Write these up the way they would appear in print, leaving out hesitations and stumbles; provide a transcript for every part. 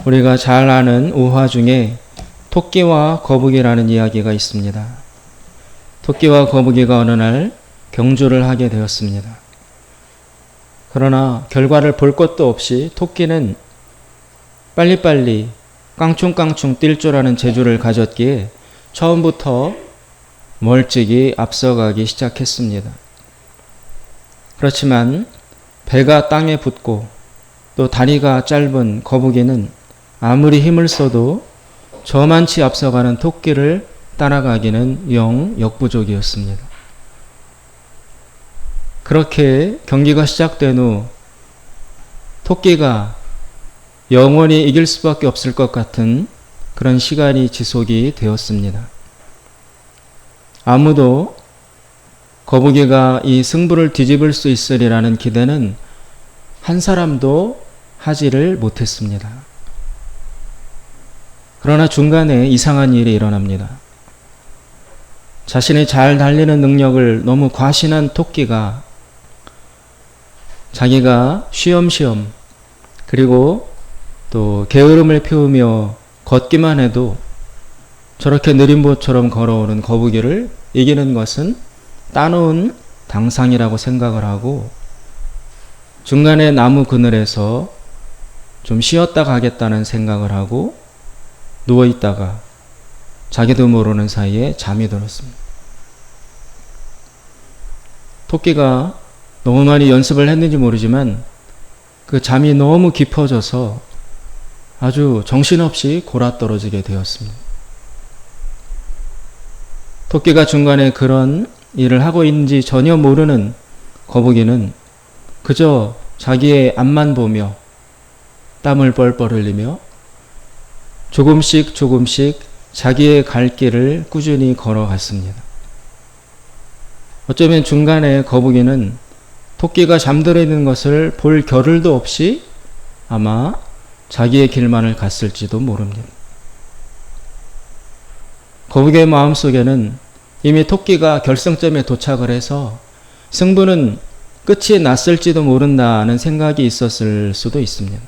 우리가 잘 아는 우화 중에 토끼와 거북이라는 이야기가 있습니다. 토끼와 거북이가 어느 날 경주를 하게 되었습니다. 그러나 결과를 볼 것도 없이 토끼는 빨리빨리 깡충깡충 뛸 줄 아는 재주를 가졌기에 처음부터 멀찍이 앞서가기 시작했습니다. 그렇지만 배가 땅에 붙고 또 다리가 짧은 거북이는 아무리 힘을 써도 저만치 앞서가는 토끼를 따라가기는 영 역부족이었습니다. 그렇게 경기가 시작된 후 토끼가 영원히 이길 수밖에 없을 것 같은 그런 시간이 지속이 되었습니다. 아무도 거북이가 이 승부를 뒤집을 수 있으리라는 기대는 한 사람도 하지를 못했습니다. 그러나 중간에 이상한 일이 일어납니다. 자신이 잘 달리는 능력을 너무 과신한 토끼가 자기가 쉬엄쉬엄 그리고 또 게으름을 피우며 걷기만 해도 저렇게 느린 보처럼 걸어오는 거북이를 이기는 것은 따놓은 당상이라고 생각을 하고 중간에 나무 그늘에서 좀 쉬었다 가겠다는 생각을 하고 누워있다가 자기도 모르는 사이에 잠이 들었습니다. 토끼가 너무 많이 연습을 했는지 모르지만 그 잠이 너무 깊어져서 아주 정신없이 골아떨어지게 되었습니다. 토끼가 중간에 그런 일을 하고 있는지 전혀 모르는 거북이는 그저 자기의 앞만 보며 땀을 뻘뻘 흘리며 조금씩 자기의 갈 길을 꾸준히 걸어갔습니다. 어쩌면 중간에 거북이는 토끼가 잠들어 있는 것을 볼 겨를도 없이 아마 자기의 길만을 갔을지도 모릅니다. 거북이의 마음속에는 이미 토끼가 결승점에 도착을 해서 승부는 끝이 났을지도 모른다는 생각이 있었을 수도 있습니다.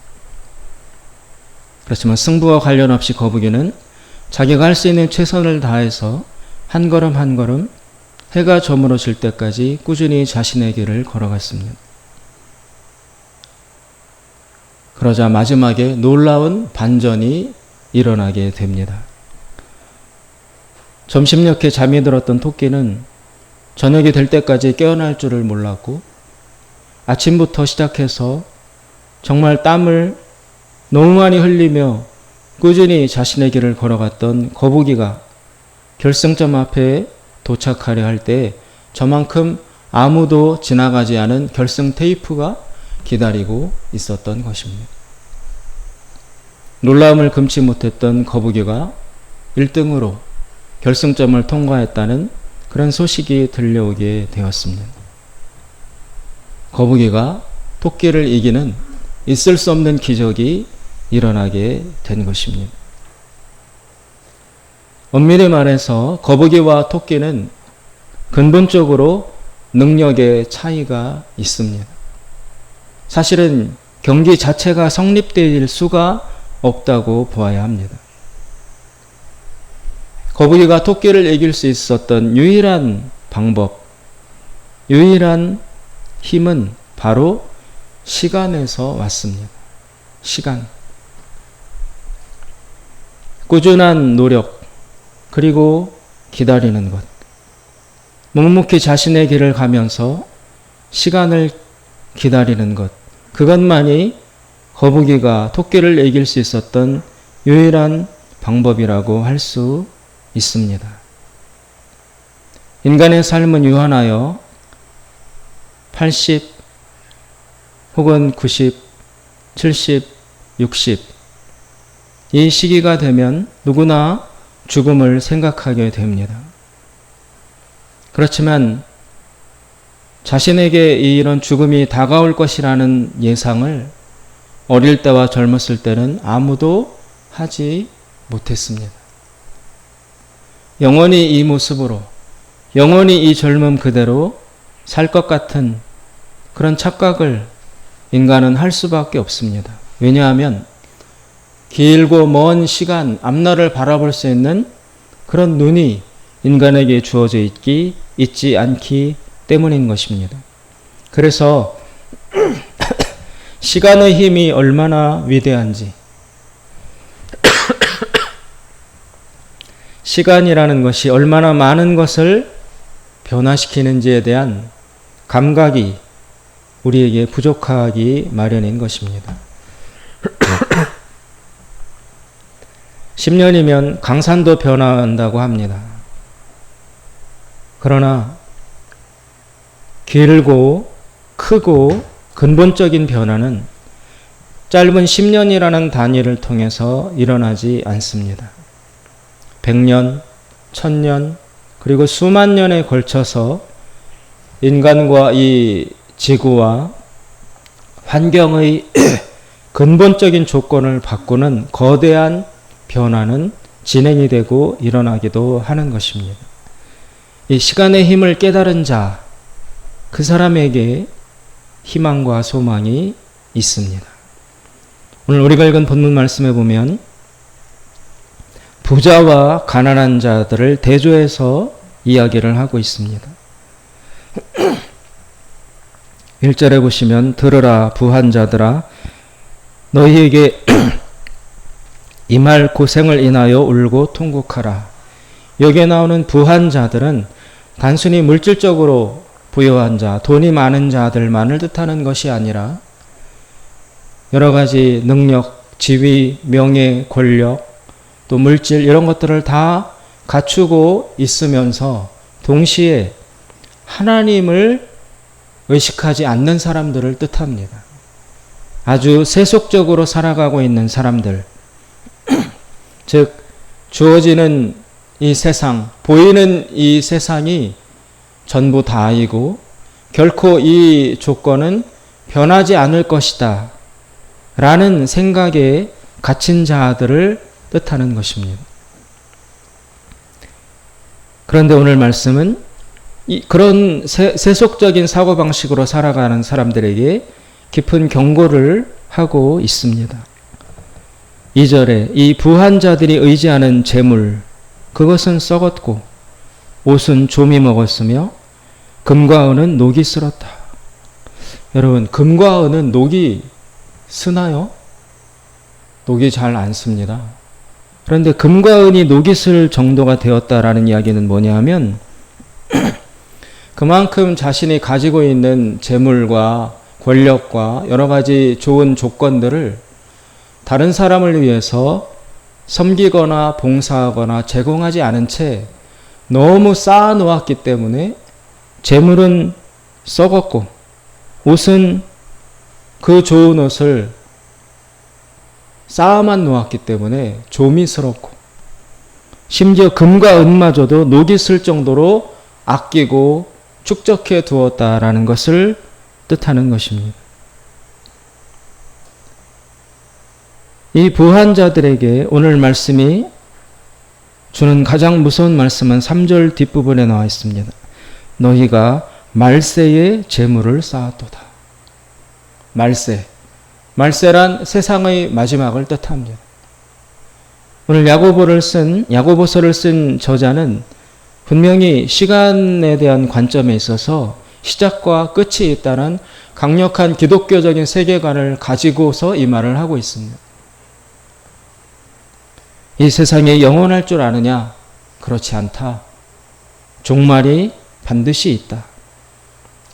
그렇지만 승부와 관련 없이 거북이는 자기가 할 수 있는 최선을 다해서 한 걸음 한 걸음 해가 저물어질 때까지 꾸준히 자신의 길을 걸어갔습니다. 그러자 마지막에 놀라운 반전이 일어나게 됩니다. 점심녘에 잠이 들었던 토끼는 저녁이 될 때까지 깨어날 줄을 몰랐고 아침부터 시작해서 정말 땀을 너무 많이 흘리며 꾸준히 자신의 길을 걸어갔던 거북이가 결승점 앞에 도착하려 할 때 저만큼 아무도 지나가지 않은 결승 테이프가 기다리고 있었던 것입니다. 놀라움을 금치 못했던 거북이가 1등으로 결승점을 통과했다는 그런 소식이 들려오게 되었습니다. 거북이가 토끼를 이기는 있을 수 없는 기적이 일어나게 된 것입니다. 엄밀히 말해서 거북이와 토끼는 근본적으로 능력의 차이가 있습니다. 사실은 경기 자체가 성립될 수가 없다고 보아야 합니다. 거북이가 토끼를 이길 수 있었던 유일한 방법, 유일한 힘은 바로 시간에서 왔습니다. 시간. 꾸준한 노력, 그리고 기다리는 것. 묵묵히 자신의 길을 가면서 시간을 기다리는 것. 그것만이 거북이가 토끼를 이길 수 있었던 유일한 방법이라고 할 수 있습니다. 인간의 삶은 유한하여 80 혹은 90, 70, 60 이 시기가 되면 누구나 죽음을 생각하게 됩니다. 그렇지만 자신에게 이런 죽음이 다가올 것이라는 예상을 어릴 때와 젊었을 때는 아무도 하지 못했습니다. 영원히 이 모습으로, 영원히 이 젊음 그대로 살 것 같은 그런 착각을 인간은 할 수밖에 없습니다. 왜냐하면 길고 먼 시간, 앞날을 바라볼 수 있는 그런 눈이 인간에게 주어져 있지 않기 때문인 것입니다. 그래서 시간의 힘이 얼마나 위대한지, 시간이라는 것이 얼마나 많은 것을 변화시키는지에 대한 감각이 우리에게 부족하기 마련인 것입니다. 10년이면 강산도 변화한다고 합니다. 그러나 길고 크고 근본적인 변화는 짧은 10년이라는 단위를 통해서 일어나지 않습니다. 100년, 1000년, 그리고 수만 년에 걸쳐서 인간과 이 지구와 환경의 근본적인 조건을 바꾸는 거대한 변화는 진행이 되고 일어나기도 하는 것입니다. 이 시간의 힘을 깨달은 자, 그 사람에게 희망과 소망이 있습니다. 오늘 우리가 읽은 본문 말씀에 보면 부자와 가난한 자들을 대조해서 이야기를 하고 있습니다. 1절에 보시면 들으라 부한 자들아 너희에게 이 말 고생을 인하여 울고 통곡하라. 여기에 나오는 부한 자들은 단순히 물질적으로 부유한 자, 돈이 많은 자들만을 뜻하는 것이 아니라 여러 가지 능력, 지위, 명예, 권력, 또 물질 이런 것들을 다 갖추고 있으면서 동시에 하나님을 의식하지 않는 사람들을 뜻합니다. 아주 세속적으로 살아가고 있는 사람들, 즉 주어지는 이 세상, 보이는 이 세상이 전부 다이고 결코 이 조건은 변하지 않을 것이다 라는 생각에 갇힌 자들을 뜻하는 것입니다. 그런데 오늘 말씀은 그런 세속적인 사고방식으로 살아가는 사람들에게 깊은 경고를 하고 있습니다. 2절에 이 부한 자들이 의지하는 재물, 그것은 썩었고 옷은 좀이 먹었으며 금과 은은 녹이 쓸었다. 여러분, 금과 은은 녹이 쓰나요? 녹이 잘 안 씁니다. 그런데 금과 은이 녹이 쓸 정도가 되었다라는 이야기는 뭐냐 하면 그만큼 자신이 가지고 있는 재물과 권력과 여러 가지 좋은 조건들을 다른 사람을 위해서 섬기거나 봉사하거나 제공하지 않은 채 너무 쌓아 놓았기 때문에 재물은 썩었고 옷은 그 좋은 옷을 쌓아만 놓았기 때문에 조미스럽고 심지어 금과 은마저도 녹이 쓸 정도로 아끼고 축적해 두었다라는 것을 뜻하는 것입니다. 이 부한 자들에게 오늘 말씀이 주는 가장 무서운 말씀은 3절 뒷부분에 나와 있습니다. 너희가 말세의 재물을 쌓았도다. 말세. 말세란 세상의 마지막을 뜻합니다. 오늘 야고보서를 쓴 저자는 분명히 시간에 대한 관점에 있어서 시작과 끝이 있다는 강력한 기독교적인 세계관을 가지고서 이 말을 하고 있습니다. 이 세상에 영원할 줄 아느냐? 그렇지 않다. 종말이 반드시 있다.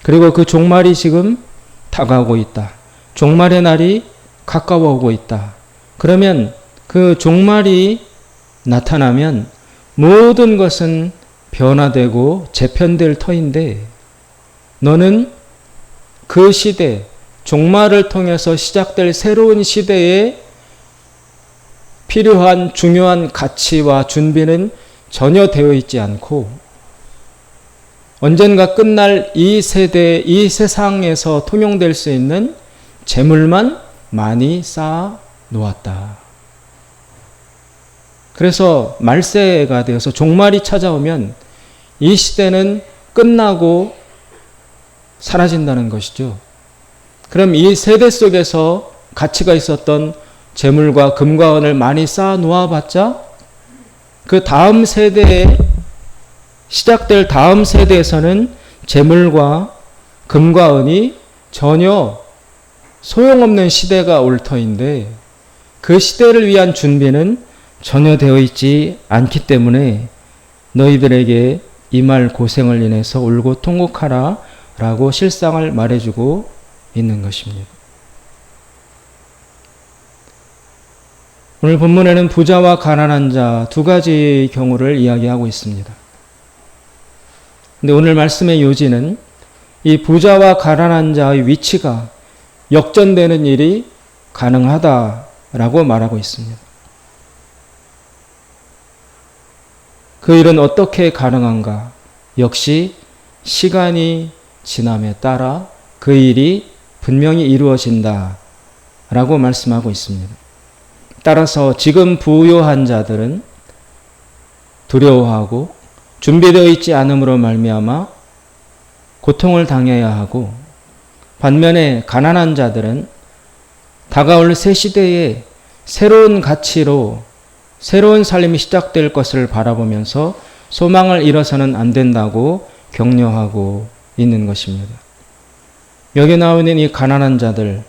그리고 그 종말이 지금 다가오고 있다. 종말의 날이 가까워오고 있다. 그러면 그 종말이 나타나면 모든 것은 변화되고 재편될 터인데 너는 그 시대, 종말을 통해서 시작될 새로운 시대에 필요한 중요한 가치와 준비는 전혀 되어 있지 않고 언젠가 끝날 이 세대, 이 세상에서 통용될 수 있는 재물만 많이 쌓아 놓았다. 그래서 말세가 되어서 종말이 찾아오면 이 시대는 끝나고 사라진다는 것이죠. 그럼 이 세대 속에서 가치가 있었던 재물과 금과 은을 많이 쌓아 놓아봤자 그 다음 세대에 시작될 다음 세대에서는 재물과 금과 은이 전혀 소용없는 시대가 올 터인데 그 시대를 위한 준비는 전혀 되어 있지 않기 때문에 너희들에게 이 말 고생을 인해서 울고 통곡하라 라고 실상을 말해주고 있는 것입니다. 오늘 본문에는 부자와 가난한 자 두 가지 경우를 이야기하고 있습니다. 근데 오늘 말씀의 요지는 이 부자와 가난한 자의 위치가 역전되는 일이 가능하다라고 말하고 있습니다. 그 일은 어떻게 가능한가? 역시 시간이 지남에 따라 그 일이 분명히 이루어진다 라고 말씀하고 있습니다. 따라서 지금 부유한 자들은 두려워하고 준비되어 있지 않음으로 말미암아 고통을 당해야 하고, 반면에 가난한 자들은 다가올 새 시대에 새로운 가치로 새로운 삶이 시작될 것을 바라보면서 소망을 잃어서는 안 된다고 격려하고 있는 것입니다. 여기 나오는 이 가난한 자들은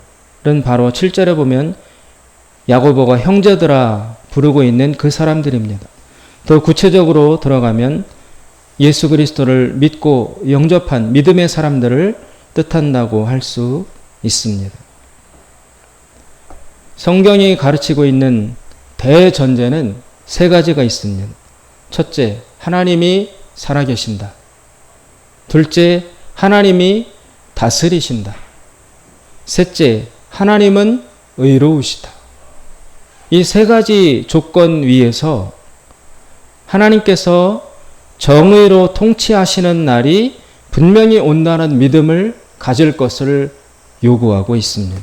바로 7절에 보면 야고보가 형제들아 부르고 있는 그 사람들입니다. 더 구체적으로 들어가면 예수 그리스도를 믿고 영접한 믿음의 사람들을 뜻한다고 할 수 있습니다. 성경이 가르치고 있는 대전제는 세 가지가 있습니다. 첫째, 하나님이 살아계신다. 둘째, 하나님이 다스리신다. 셋째, 하나님은 의로우시다. 이 세 가지 조건 위에서 하나님께서 정의로 통치하시는 날이 분명히 온다는 믿음을 가질 것을 요구하고 있습니다.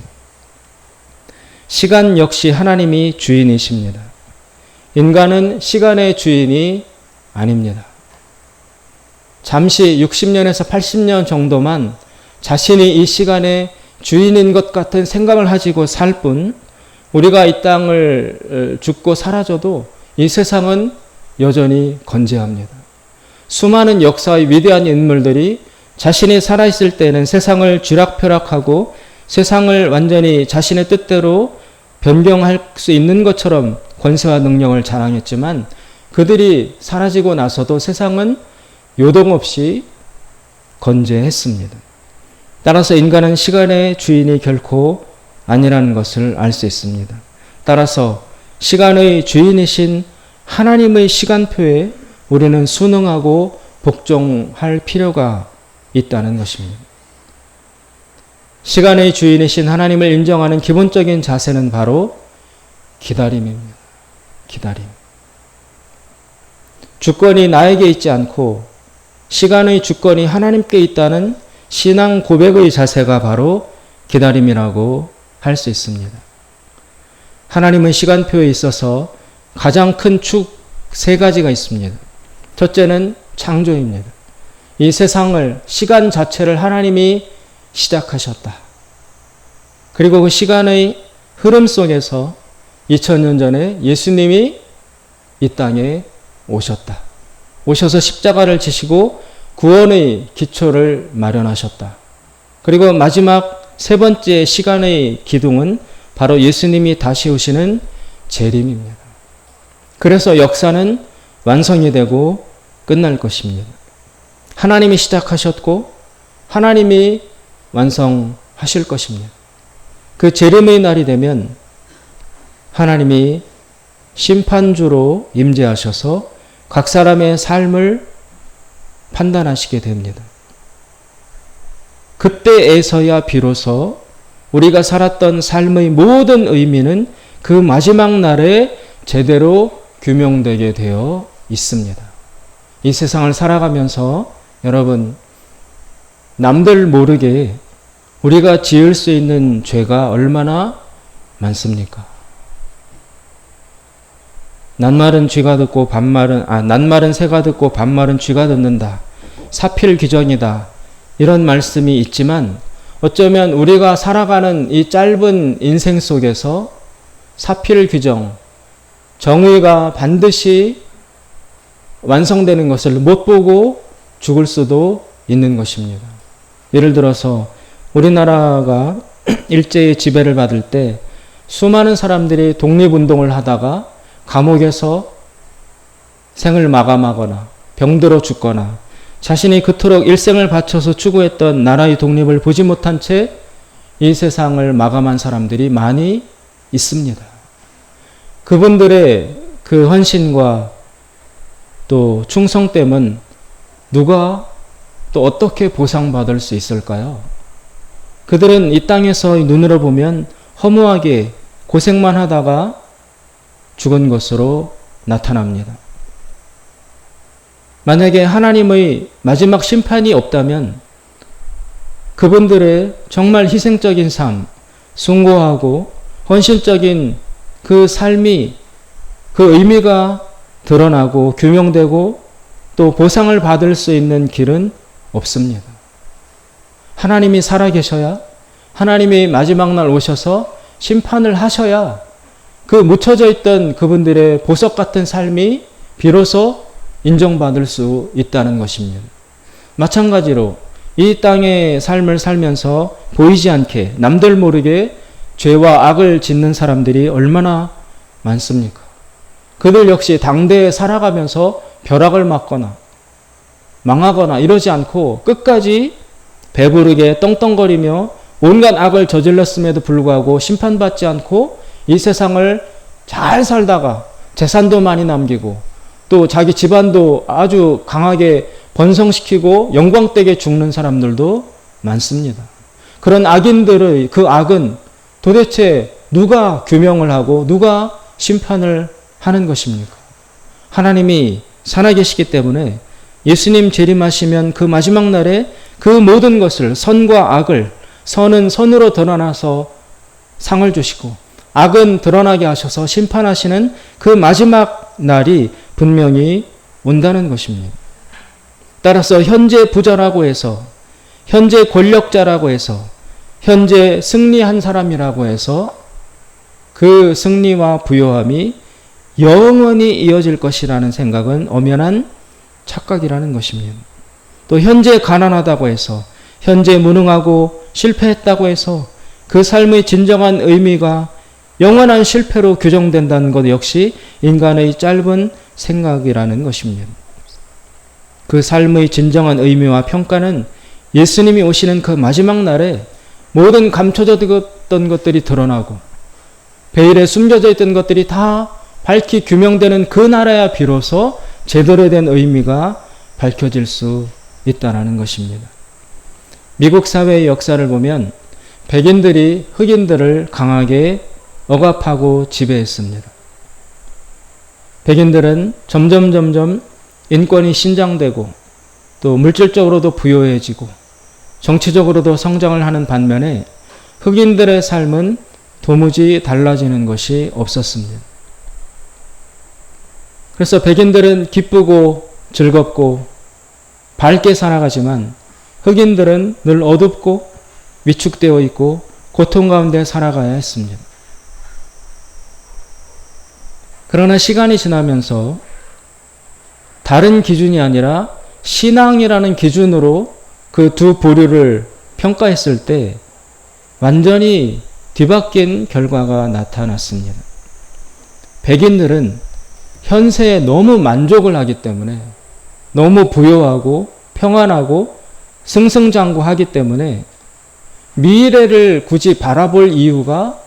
시간 역시 하나님이 주인이십니다. 인간은 시간의 주인이 아닙니다. 잠시 60년에서 80년 정도만 자신이 이 시간의 주인인 것 같은 생각을 가지고 살 뿐, 우리가 이 땅을 죽고 사라져도 이 세상은 여전히 건재합니다. 수많은 역사의 위대한 인물들이 자신이 살아있을 때는 세상을 쥐락펴락하고 세상을 완전히 자신의 뜻대로 변경할 수 있는 것처럼 권세와 능력을 자랑했지만 그들이 사라지고 나서도 세상은 요동없이 건재했습니다. 따라서 인간은 시간의 주인이 결코 아니라는 것을 알 수 있습니다. 따라서 시간의 주인이신 하나님의 시간표에 우리는 순응하고 복종할 필요가 있다는 것입니다. 시간의 주인이신 하나님을 인정하는 기본적인 자세는 바로 기다림입니다. 기다림. 주권이 나에게 있지 않고 시간의 주권이 하나님께 있다는 신앙 고백의 자세가 바로 기다림이라고 할 수 있습니다. 하나님의 시간표에 있어서 가장 큰 축 세 가지가 있습니다. 첫째는 창조입니다. 이 세상을, 시간 자체를 하나님이 시작하셨다. 그리고 그 시간의 흐름 속에서 2000년 전에 예수님이 이 땅에 오셨다. 오셔서 십자가를 지시고 구원의 기초를 마련하셨다. 그리고 마지막 세 번째 시간의 기둥은 바로 예수님이 다시 오시는 재림입니다. 그래서 역사는 완성이 되고 끝날 것입니다. 하나님이 시작하셨고 하나님이 완성하실 것입니다. 그 재림의 날이 되면 하나님이 심판주로 임재하셔서 각 사람의 삶을 판단하시게 됩니다. 그때에서야 비로소 우리가 살았던 삶의 모든 의미는 그 마지막 날에 제대로 규명되게 되어 있습니다. 이 세상을 살아가면서 여러분, 남들 모르게 우리가 지을 수 있는 죄가 얼마나 많습니까? 낱말은 쥐가 듣고 낱말은 새가 듣고 반말은 쥐가 듣는다. 사필귀정이다. 이런 말씀이 있지만 어쩌면 우리가 살아가는 이 짧은 인생 속에서 사필 규정, 정의가 반드시 완성되는 것을 못 보고 죽을 수도 있는 것입니다. 예를 들어서 우리나라가 일제의 지배를 받을 때 수많은 사람들이 독립운동을 하다가 감옥에서 생을 마감하거나 병들어 죽거나 자신이 그토록 일생을 바쳐서 추구했던 나라의 독립을 보지 못한 채 이 세상을 마감한 사람들이 많이 있습니다. 그분들의 그 헌신과 또 충성됨은 누가 또 어떻게 보상받을 수 있을까요? 그들은 이 땅에서 눈으로 보면 허무하게 고생만 하다가 죽은 것으로 나타납니다. 만약에 하나님의 마지막 심판이 없다면 그분들의 정말 희생적인 삶, 숭고하고 헌신적인 그 삶이 그 의미가 드러나고 규명되고 또 보상을 받을 수 있는 길은 없습니다. 하나님이 살아계셔야, 하나님이 마지막 날 오셔서 심판을 하셔야 그 묻혀져 있던 그분들의 보석 같은 삶이 비로소 인정받을 수 있다는 것입니다. 마찬가지로 이 땅의 삶을 살면서 보이지 않게 남들 모르게 죄와 악을 짓는 사람들이 얼마나 많습니까? 그들 역시 당대에 살아가면서 벼락을 맞거나 망하거나 이러지 않고 끝까지 배부르게 떵떵거리며 온갖 악을 저질렀음에도 불구하고 심판받지 않고 이 세상을 잘 살다가 재산도 많이 남기고 또 자기 집안도 아주 강하게 번성시키고 영광되게 죽는 사람들도 많습니다. 그런 악인들의 그 악은 도대체 누가 규명을 하고 누가 심판을 하는 것입니까? 하나님이 살아계시기 때문에 예수님 재림하시면 그 마지막 날에 그 모든 것을 선과 악을 선은 선으로 드러나서 상을 주시고 악은 드러나게 하셔서 심판하시는 그 마지막 날이 분명히 온다는 것입니다. 따라서 현재 부자라고 해서 현재 권력자라고 해서 현재 승리한 사람이라고 해서 그 승리와 부요함이 영원히 이어질 것이라는 생각은 엄연한 착각이라는 것입니다. 또 현재 가난하다고 해서 현재 무능하고 실패했다고 해서 그 삶의 진정한 의미가 영원한 실패로 규정된다는 것 역시 인간의 짧은 생각이라는 것입니다. 그 삶의 진정한 의미와 평가는 예수님이 오시는 그 마지막 날에 모든 감춰져 있던 것들이 드러나고 베일에 숨겨져 있던 것들이 다 밝히 규명되는 그 나라야 비로소 제대로 된 의미가 밝혀질 수 있다는 것입니다. 미국 사회의 역사를 보면 백인들이 흑인들을 강하게 억압하고 지배했습니다. 백인들은 점점 인권이 신장되고 또 물질적으로도 부유해지고 정치적으로도 성장을 하는 반면에 흑인들의 삶은 도무지 달라지는 것이 없었습니다. 그래서 백인들은 기쁘고 즐겁고 밝게 살아가지만 흑인들은 늘 어둡고 위축되어 있고 고통 가운데 살아가야 했습니다. 그러나 시간이 지나면서 다른 기준이 아니라 신앙이라는 기준으로 그 두 부류를 평가했을 때 완전히 뒤바뀐 결과가 나타났습니다. 백인들은 현세에 너무 만족을 하기 때문에 너무 부유하고 평안하고 승승장구하기 때문에 미래를 굳이 바라볼 이유가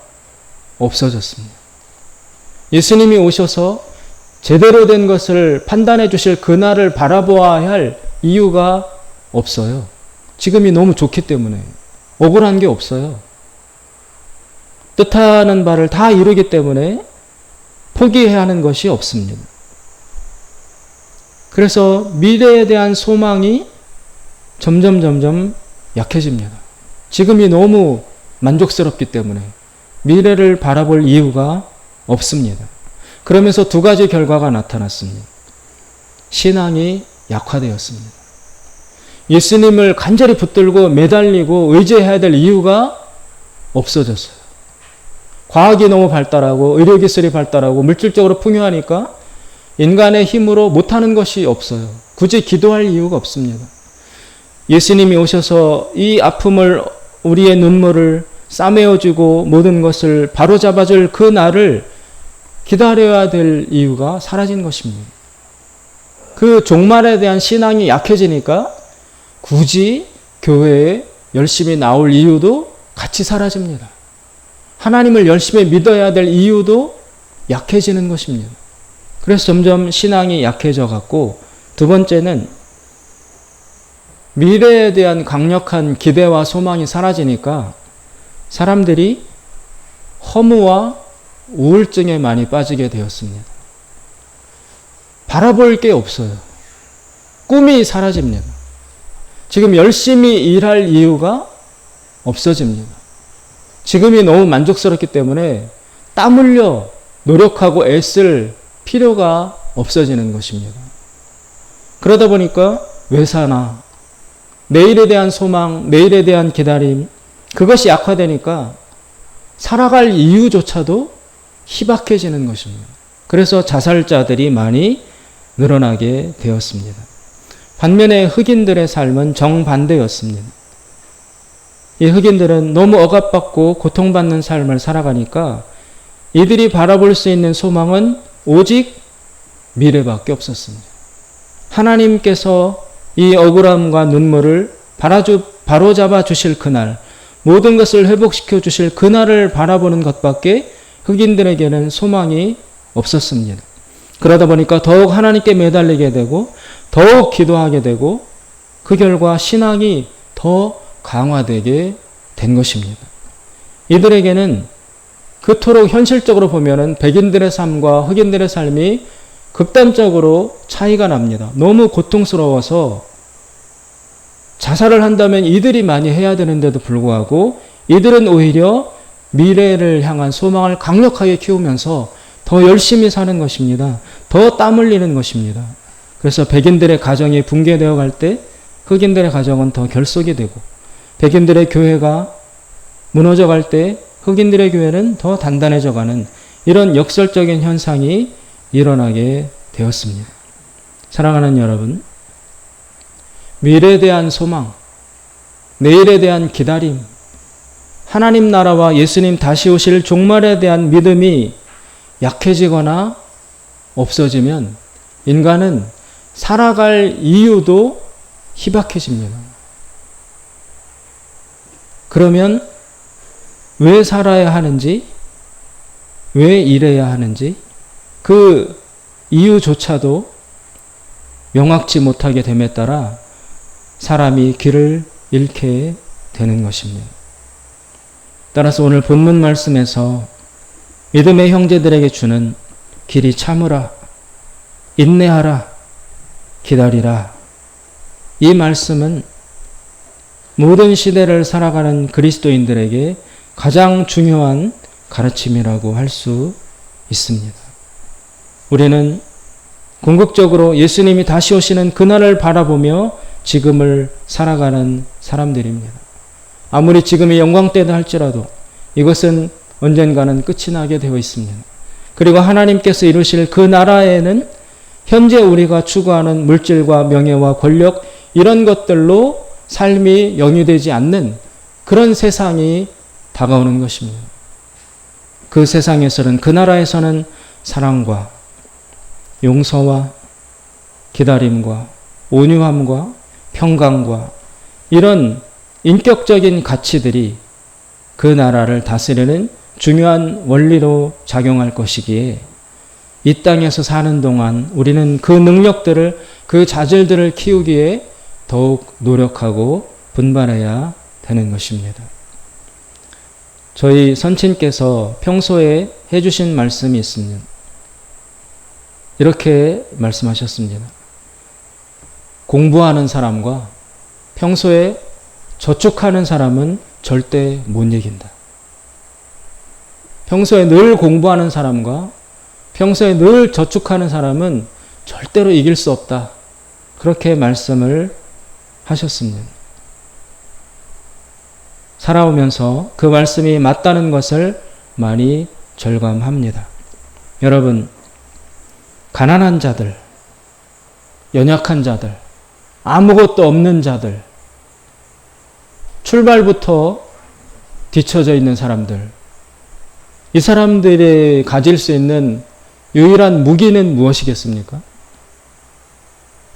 없어졌습니다. 예수님이 오셔서 제대로 된 것을 판단해 주실 그날을 바라보아야 할 이유가 없어요. 지금이 너무 좋기 때문에 억울한 게 없어요. 뜻하는 바를 다 이루기 때문에 포기해야 하는 것이 없습니다. 그래서 미래에 대한 소망이 점점 약해집니다. 지금이 너무 만족스럽기 때문에 미래를 바라볼 이유가 없습니다. 그러면서 두 가지 결과가 나타났습니다. 신앙이 약화되었습니다. 예수님을 간절히 붙들고 매달리고 의지해야 될 이유가 없어졌어요. 과학이 너무 발달하고 의료기술이 발달하고 물질적으로 풍요하니까 인간의 힘으로 못하는 것이 없어요. 굳이 기도할 이유가 없습니다. 예수님이 오셔서 이 아픔을, 우리의 눈물을 싸매어주고 모든 것을 바로잡아줄 그 날을 기다려야 될 이유가 사라진 것입니다. 그 종말에 대한 신앙이 약해지니까 굳이 교회에 열심히 나올 이유도 같이 사라집니다. 하나님을 열심히 믿어야 될 이유도 약해지는 것입니다. 그래서 점점 신앙이 약해져 갔고, 두 번째는 미래에 대한 강력한 기대와 소망이 사라지니까 사람들이 허무와 우울증에 많이 빠지게 되었습니다. 바라볼 게 없어요. 꿈이 사라집니다. 지금 열심히 일할 이유가 없어집니다. 지금이 너무 만족스럽기 때문에 땀 흘려 노력하고 애쓸 필요가 없어지는 것입니다. 그러다 보니까 왜 사나? 내일에 대한 소망, 내일에 대한 기다림, 그것이 약화되니까 살아갈 이유조차도 희박해지는 것입니다. 그래서 자살자들이 많이 늘어나게 되었습니다. 반면에 흑인들의 삶은 정반대였습니다. 이 흑인들은 너무 억압받고 고통받는 삶을 살아가니까 이들이 바라볼 수 있는 소망은 오직 미래밖에 없었습니다. 하나님께서 이 억울함과 눈물을 바로잡아 주실 그날, 모든 것을 회복시켜 주실 그날을 바라보는 것밖에 흑인들에게는 소망이 없었습니다. 그러다 보니까 더욱 하나님께 매달리게 되고 더욱 기도하게 되고 그 결과 신앙이 더 강화되게 된 것입니다. 이들에게는 그토록 현실적으로 보면은 백인들의 삶과 흑인들의 삶이 극단적으로 차이가 납니다. 너무 고통스러워서 자살을 한다면 이들이 많이 해야 되는데도 불구하고 이들은 오히려 미래를 향한 소망을 강력하게 키우면서 더 열심히 사는 것입니다. 더 땀 흘리는 것입니다. 그래서 백인들의 가정이 붕괴되어 갈 때 흑인들의 가정은 더 결속이 되고, 백인들의 교회가 무너져 갈 때 흑인들의 교회는 더 단단해져 가는 이런 역설적인 현상이 일어나게 되었습니다. 사랑하는 여러분, 미래에 대한 소망, 내일에 대한 기다림, 하나님 나라와 예수님 다시 오실 종말에 대한 믿음이 약해지거나 없어지면 인간은 살아갈 이유도 희박해집니다. 그러면 왜 살아야 하는지, 왜 일해야 하는지 그 이유조차도 명확지 못하게 됨에 따라 사람이 길을 잃게 되는 것입니다. 따라서 오늘 본문 말씀에서 믿음의 형제들에게 주는 길이 참으라, 인내하라, 기다리라, 이 말씀은 모든 시대를 살아가는 그리스도인들에게 가장 중요한 가르침이라고 할 수 있습니다. 우리는 궁극적으로 예수님이 다시 오시는 그날을 바라보며 지금을 살아가는 사람들입니다. 아무리 지금이 영광 때다 할지라도 이것은 언젠가는 끝이 나게 되어 있습니다. 그리고 하나님께서 이루실 그 나라에는 현재 우리가 추구하는 물질과 명예와 권력, 이런 것들로 삶이 영위되지 않는 그런 세상이 다가오는 것입니다. 그 세상에서는, 그 나라에서는 사랑과 용서와 기다림과 온유함과 평강과 이런 인격적인 가치들이 그 나라를 다스리는 중요한 원리로 작용할 것이기에 이 땅에서 사는 동안 우리는 그 능력들을, 그 자질들을 키우기에 더욱 노력하고 분발해야 되는 것입니다. 저희 선친께서 평소에 해주신 말씀이 있습니다. 이렇게 말씀하셨습니다. 공부하는 사람과 평소에 저축하는 사람은 절대 못 이긴다. 평소에 늘 공부하는 사람과 평소에 늘 저축하는 사람은 절대로 이길 수 없다. 그렇게 말씀을 하셨습니다. 살아오면서 그 말씀이 맞다는 것을 많이 절감합니다. 여러분, 가난한 자들, 연약한 자들, 아무것도 없는 자들, 출발부터 뒤처져 있는 사람들, 이 사람들이 가질 수 있는 유일한 무기는 무엇이겠습니까?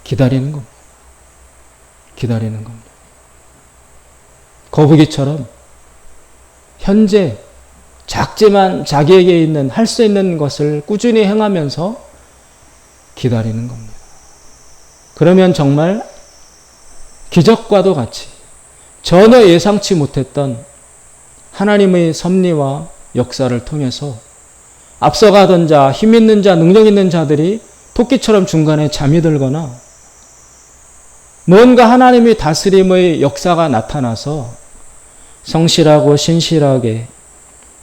기다리는 겁니다. 기다리는 겁니다. 거북이처럼 현재 작지만 자기에게 있는 할 수 있는 것을 꾸준히 행하면서 기다리는 겁니다. 그러면 정말 기적과도 같이 전혀 예상치 못했던 하나님의 섭리와 역사를 통해서 앞서가던 자, 힘 있는 자, 능력 있는 자들이 토끼처럼 중간에 잠이 들거나 뭔가 하나님의 다스림의 역사가 나타나서 성실하고 신실하게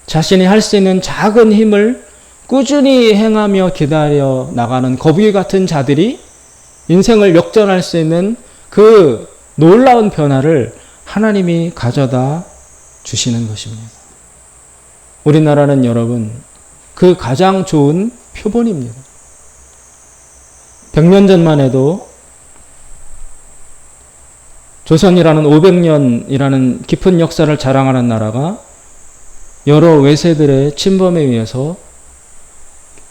자신이 할 수 있는 작은 힘을 꾸준히 행하며 기다려 나가는 거북이 같은 자들이 인생을 역전할 수 있는 그 놀라운 변화를 하나님이 가져다 주시는 것입니다. 우리나라는 여러분, 그 가장 좋은 표본입니다. 100년 전만 해도 조선이라는 500년이라는 깊은 역사를 자랑하는 나라가 여러 외세들의 침범에 의해서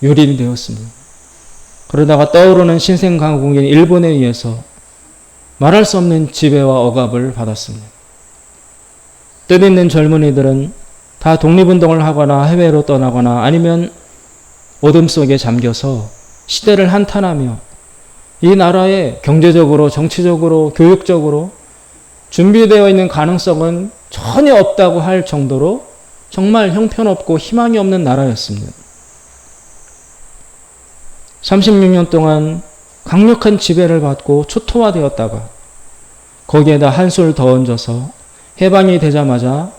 유린이 되었습니다. 그러다가 떠오르는 신생강국인 일본에 의해서 말할 수 없는 지배와 억압을 받았습니다. 뜻있는 젊은이들은 다 독립운동을 하거나 해외로 떠나거나 아니면 어둠 속에 잠겨서 시대를 한탄하며 이 나라의 경제적으로, 정치적으로, 교육적으로 준비되어 있는 가능성은 전혀 없다고 할 정도로 정말 형편없고 희망이 없는 나라였습니다. 36년 동안 강력한 지배를 받고 초토화되었다가 거기에다 한술 더 얹어서 해방이 되자마자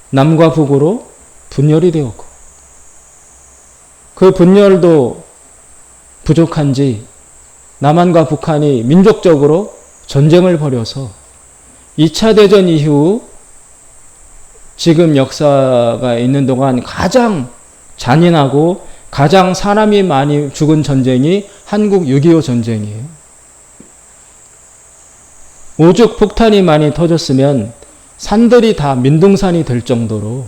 남과 북으로 분열이 되었고 그 분열도 부족한지 남한과 북한이 민족적으로 전쟁을 벌여서 2차 대전 이후 지금 역사가 있는 동안 가장 잔인하고 가장 사람이 많이 죽은 전쟁이 한국 6.25 전쟁이에요. 오죽 폭탄이 많이 터졌으면 산들이 다 민둥산이 될 정도로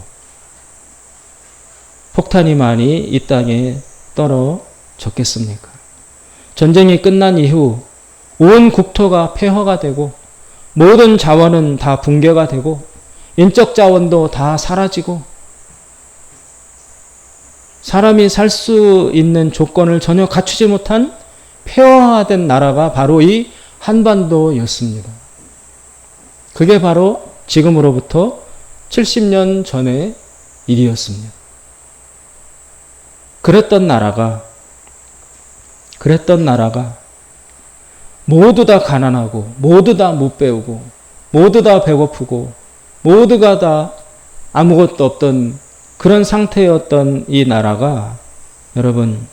폭탄이 많이 이 땅에 떨어졌겠습니까? 전쟁이 끝난 이후 온 국토가 폐허가 되고 모든 자원은 다 붕괴가 되고 인적 자원도 다 사라지고 사람이 살 수 있는 조건을 전혀 갖추지 못한 폐허화된 나라가 바로 이 한반도였습니다. 그게 바로 지금으로부터 70년 전의 일이었습니다. 그랬던 나라가 모두 다 가난하고 모두 다 못 배우고 모두 다 배고프고 모두가 다 아무것도 없던 그런 상태였던 이 나라가 여러분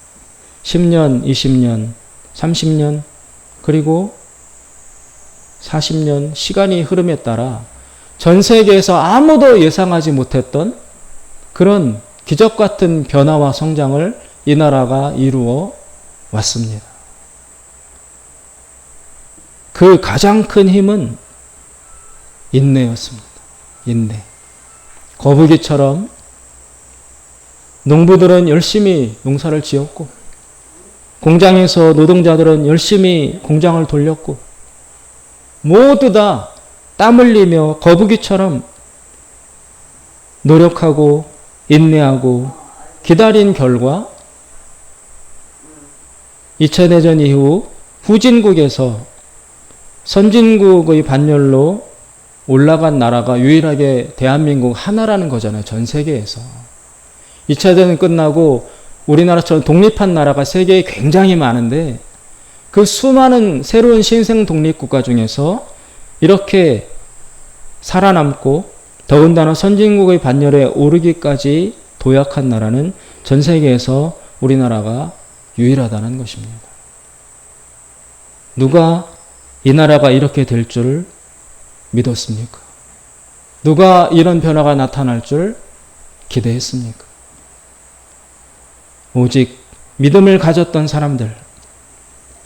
10년, 20년, 30년 그리고 40년 시간이 흐름에 따라 전 세계에서 아무도 예상하지 못했던 그런 기적 같은 변화와 성장을 이 나라가 이루어 왔습니다. 그 가장 큰 힘은 인내였습니다. 인내. 거북이처럼 농부들은 열심히 농사를 지었고 공장에서 노동자들은 열심히 공장을 돌렸고 모두 다 땀 흘리며 거북이처럼 노력하고 인내하고 기다린 결과 2차 대전 이후 후진국에서 선진국의 반열로 올라간 나라가 유일하게 대한민국 하나라는 거잖아요. 전 세계에서. 2차 대전 끝나고 우리나라처럼 독립한 나라가 세계에 굉장히 많은데 그 수많은 새로운 신생 독립국가 중에서 이렇게 살아남고 더군다나 선진국의 반열에 오르기까지 도약한 나라는 전 세계에서 우리나라가 유일하다는 것입니다. 누가 이 나라가 이렇게 될 줄 믿었습니까? 누가 이런 변화가 나타날 줄 기대했습니까? 오직 믿음을 가졌던 사람들,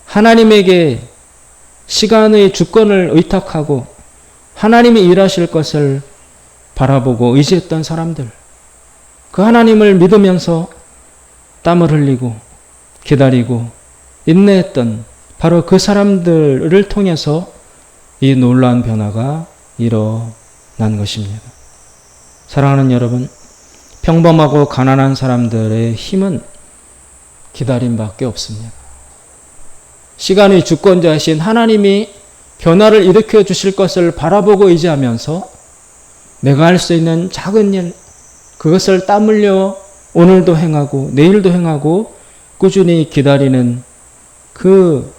하나님에게 시간의 주권을 의탁하고 하나님이 일하실 것을 바라보고 의지했던 사람들, 그 하나님을 믿으면서 땀을 흘리고 기다리고 인내했던 바로 그 사람들을 통해서 이 놀라운 변화가 일어난 것입니다. 사랑하는 여러분, 평범하고 가난한 사람들의 힘은 기다림밖에 없습니다. 시간의 주권자이신 하나님이 변화를 일으켜 주실 것을 바라보고 의지하면서 내가 할 수 있는 작은 일, 그것을 땀 흘려 오늘도 행하고 내일도 행하고 꾸준히 기다리는 그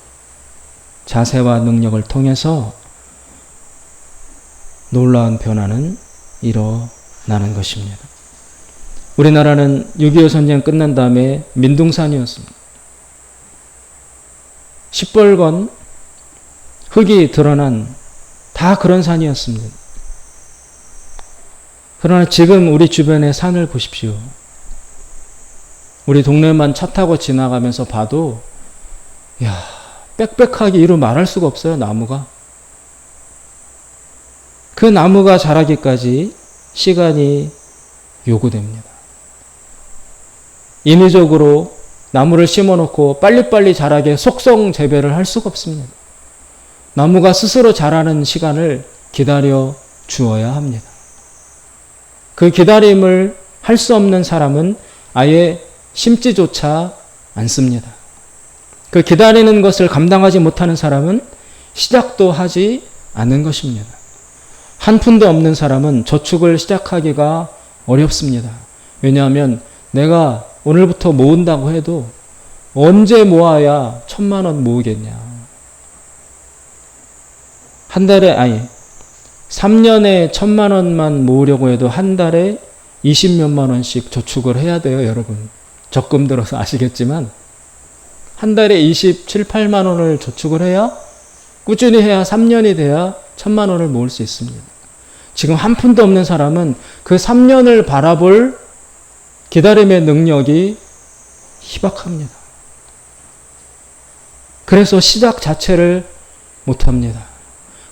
자세와 능력을 통해서 놀라운 변화는 일어나는 것입니다. 우리나라는 6.25 전쟁 끝난 다음에 민둥산이었습니다. 시뻘건 흙이 드러난 다 그런 산이었습니다. 그러나 지금 우리 주변의 산을 보십시오. 우리 동네만 차 타고 지나가면서 봐도 빽빽하게 이루 말할 수가 없어요. 나무가. 그 나무가 자라기까지 시간이 요구됩니다. 인위적으로 나무를 심어놓고 빨리빨리 자라게 속성 재배를 할 수가 없습니다. 나무가 스스로 자라는 시간을 기다려 주어야 합니다. 그 기다림을 할 수 없는 사람은 아예 심지조차 않습니다. 그 기다리는 것을 감당하지 못하는 사람은 시작도 하지 않는 것입니다. 한 푼도 없는 사람은 저축을 시작하기가 어렵습니다. 왜냐하면 내가 오늘부터 모은다고 해도 언제 모아야 1,000만 원 모으겠냐. 한 달에 3년에 1,000만 원만 모으려고 해도 한 달에 20몇만 원씩 저축을 해야 돼요, 여러분. 적금 들어서 아시겠지만 한 달에 27, 8만 원을 저축을 해야 꾸준히 해야 3년이 돼야 1,000만 원을 모을 수 있습니다. 지금 한 푼도 없는 사람은 그 3년을 바라볼 기다림의 능력이 희박합니다. 그래서 시작 자체를 못합니다.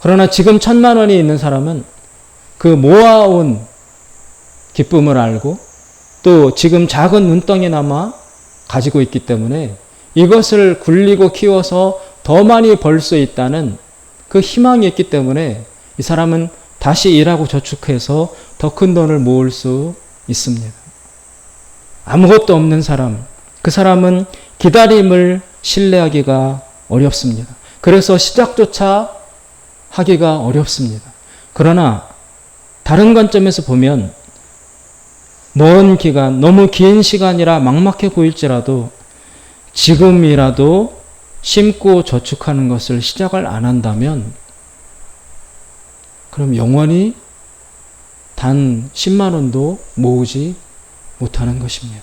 그러나 지금 1,000만 원이 있는 사람은 그 모아온 기쁨을 알고 또 지금 작은 눈덩이나마 가지고 있기 때문에 이것을 굴리고 키워서 더 많이 벌 수 있다는 그 희망이 있기 때문에 이 사람은 다시 일하고 저축해서 더 큰 돈을 모을 수 있습니다. 아무것도 없는 사람, 그 사람은 기다림을 신뢰하기가 어렵습니다. 그래서 시작조차 하기가 어렵습니다. 그러나 다른 관점에서 보면 먼 기간, 너무 긴 시간이라 막막해 보일지라도 지금이라도 심고 저축하는 것을 시작을 안 한다면 그럼 영원히 단 10만 원도 모으지 못하는 것입니다.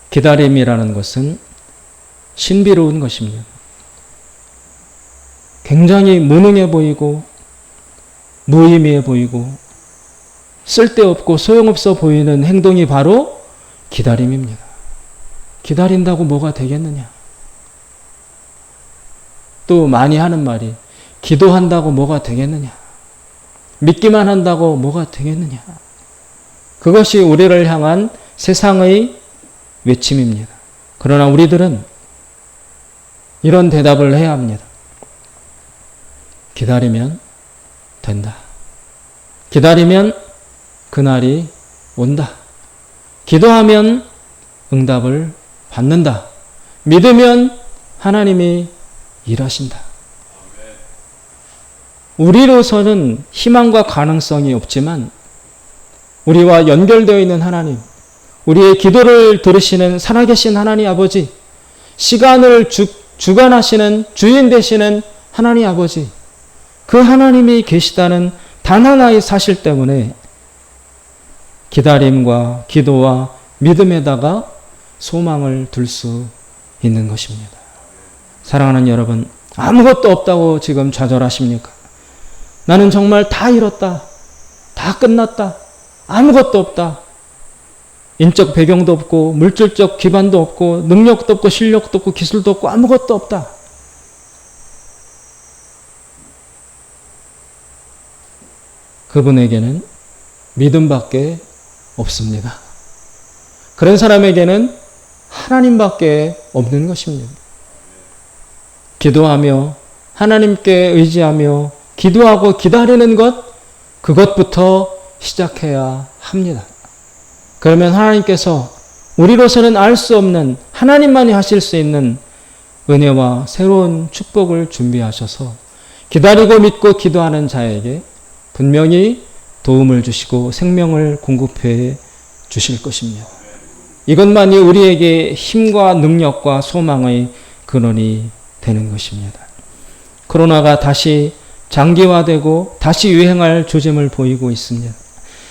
기다림이라는 것은 신비로운 것입니다. 굉장히 무능해 보이고 무의미해 보이고 쓸데없고 소용없어 보이는 행동이 바로 기다림입니다. 기다린다고 뭐가 되겠느냐? 또 많이 하는 말이 기도한다고 뭐가 되겠느냐? 믿기만 한다고 뭐가 되겠느냐? 그것이 우리를 향한 세상의 외침입니다. 그러나 우리들은 이런 대답을 해야 합니다. 기다리면 된다. 기다리면 그날이 온다. 기도하면 응답을 받는다. 믿으면 하나님이 일하신다. 우리로서는 희망과 가능성이 없지만 우리와 연결되어 있는 하나님, 우리의 기도를 들으시는 살아계신 하나님 아버지, 시간을 주관하시는 주인 되시는 하나님 아버지, 그 하나님이 계시다는 단 하나의 사실 때문에 기다림과 기도와 믿음에다가 소망을 둘 수 있는 것입니다. 사랑하는 여러분, 아무것도 없다고 지금 좌절하십니까? 나는 정말 다 잃었다. 다 끝났다. 아무것도 없다. 인적 배경도 없고 물질적 기반도 없고 능력도 없고 실력도 없고 기술도 없고 아무것도 없다. 그분에게는 믿음밖에 없습니다. 그런 사람에게는 하나님밖에 없는 것입니다. 기도하며 하나님께 의지하며 기도하고 기다리는 것, 그것부터 시작해야 합니다. 그러면 하나님께서 우리로서는 알 수 없는 하나님만이 하실 수 있는 은혜와 새로운 축복을 준비하셔서 기다리고 믿고 기도하는 자에게 분명히 도움을 주시고 생명을 공급해 주실 것입니다. 이것만이 우리에게 힘과 능력과 소망의 근원이 되는 것입니다. 코로나가 다시 장기화되고 다시 유행할 조짐을 보이고 있습니다.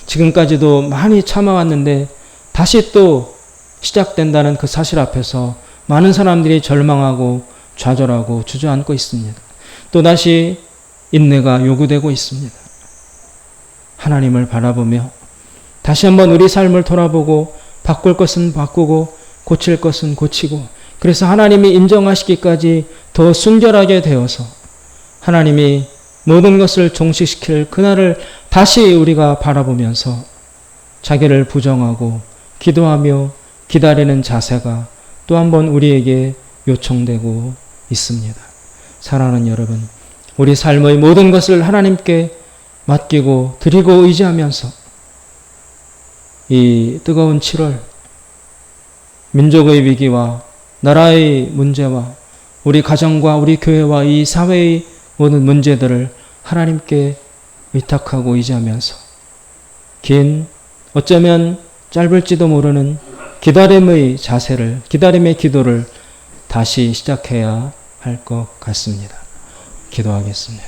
지금까지도 많이 참아왔는데 다시 또 시작된다는 그 사실 앞에서 많은 사람들이 절망하고 좌절하고 주저앉고 있습니다. 또다시 인내가 요구되고 있습니다. 하나님을 바라보며 다시 한번 우리 삶을 돌아보고 바꿀 것은 바꾸고 고칠 것은 고치고, 그래서 하나님이 인정하시기까지 더 순결하게 되어서 하나님이 모든 것을 종식시킬 그날을 다시 우리가 바라보면서 자기를 부정하고 기도하며 기다리는 자세가 또 한 번 우리에게 요청되고 있습니다. 사랑하는 여러분, 우리 삶의 모든 것을 하나님께 맡기고 드리고 의지하면서 이 뜨거운 7월 민족의 위기와 나라의 문제와 우리 가정과 우리 교회와 이 사회의 모든 문제들을 하나님께 의탁하고 의지하면서 긴, 어쩌면 짧을지도 모르는 기다림의 자세를, 기다림의 기도를 다시 시작해야 할 것 같습니다. 기도하겠습니다.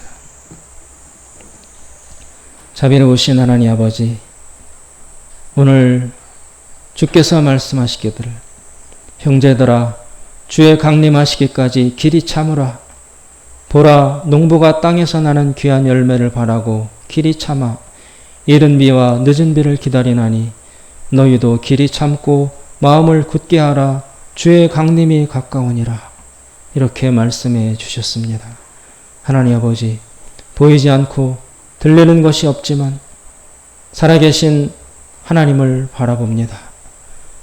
자비로우신 하나님 아버지, 오늘 주께서 말씀하시기를 형제들아 주의 강림하시기까지 길이 참으라. 보라, 농부가 땅에서 나는 귀한 열매를 바라고 길이 참아 이른 비와 늦은 비를 기다리나니 너희도 길이 참고 마음을 굳게 하라. 주의 강림이 가까우니라. 이렇게 말씀해 주셨습니다. 하나님 아버지, 보이지 않고 들리는 것이 없지만 살아계신 하나님을 바라봅니다.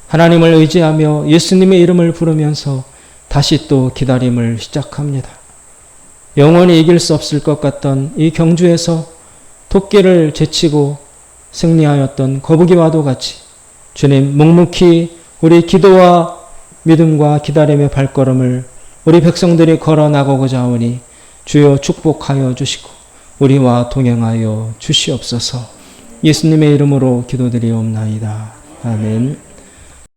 하나님을 의지하며 예수님의 이름을 부르면서 다시 또 기다림을 시작합니다. 영원히 이길 수 없을 것 같던 이 경주에서 토끼를 제치고 승리하였던 거북이와도 같이 주님, 묵묵히 우리 기도와 믿음과 기다림의 발걸음을 우리 백성들이 걸어 나가고자 하오니 주여 축복하여 주시고 우리와 동행하여 주시옵소서. 예수님의 이름으로 기도드리옵나이다. 아멘.